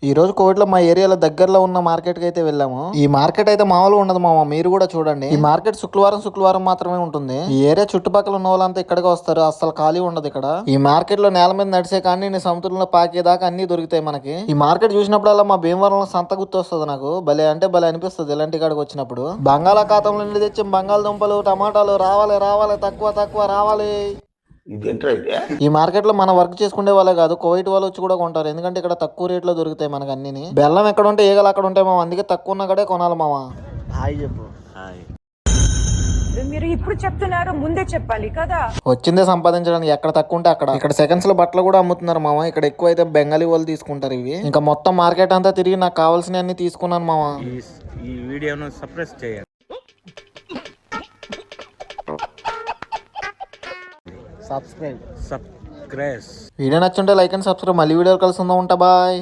ఈ రోజు కోవిడ్ లో మా ఏరియాలో దగ్గరలో ఉన్న మార్కెట్ కి అయితే వెళ్ళాము. ఈ మార్కెట్ అయితే మామూలుగా ఉండదు మామ, మీరు కూడా చూడండి. ఈ మార్కెట్ శుక్రవారం మాత్రమే ఉంటుంది. ఈ ఏరియా చుట్టుపక్కల ఉన్న వాళ్ళంతా ఇక్కడికి వస్తారు, అసలు ఖాళీ ఉండదు ఇక్కడ. ఈ మార్కెట్ లో నేల మీద నడిచే కానీ సముద్రంలో పాకేదాకా అన్ని దొరుకుతాయి మనకి. ఈ మార్కెట్ చూసినప్పుడల్లా మా భీమవరంలో సంత గుర్తు వస్తుంది నాకు. భలే అంటే భలే అనిపిస్తుంది ఇలాంటి కాడికి వచ్చినప్పుడు. బంగాళాఖాతంలో నుండి తెచ్చి బంగాళదుంపలు టమాటాలు రావాలి రావాలి తక్కువ తక్కువ రావాలి. ఈ మార్కెట్ లో మన వర్క్ చేసుకునే వాళ్ళే కాదు, కువైట్ వాళ్ళు వచ్చి కూడా కొంటారు. ఎందుకంటే ఇక్కడ తక్కువ రేట్ లో దొరుకుతాయి మనకు అన్ని. బెల్లం ఎక్కడ ఉంటే ఈగలు అక్కడ ఉంటాయి మామ, అందుకే తక్కువ ఉన్న కడే కొనాలి మామ. హాయ్ చెప్పు. మీరు ఇప్పుడు చెప్తున్నారు, ముందే చెప్పాలి కదా. వచ్చిందే సంపాదించడానికి, ఎక్కడ తక్కువ ఉంటే అక్కడ. ఇక్కడ సెకండ్స్ లో బట్టలు కూడా అమ్ముతున్నారు మామ. ఇక్కడ ఎక్కువ అయితే బెంగాలీ వాళ్ళు తీసుకుంటారు ఇవి. ఇంకా మొత్తం మార్కెట్ అంతా తిరిగి నాకు కావాల్సిన అన్ని తీసుకున్నాను మామ. ఈ వీడియోను సప్రెస్ చేయండి. సబ్స్క్రైబ్. సబ్స్క్రైబ్. వీడియో నచ్చుంటే లైక్ అండ్ సబ్స్క్రైబ్. మళ్ళీ వీడియో కలిసి ఉంటా. బాయ్.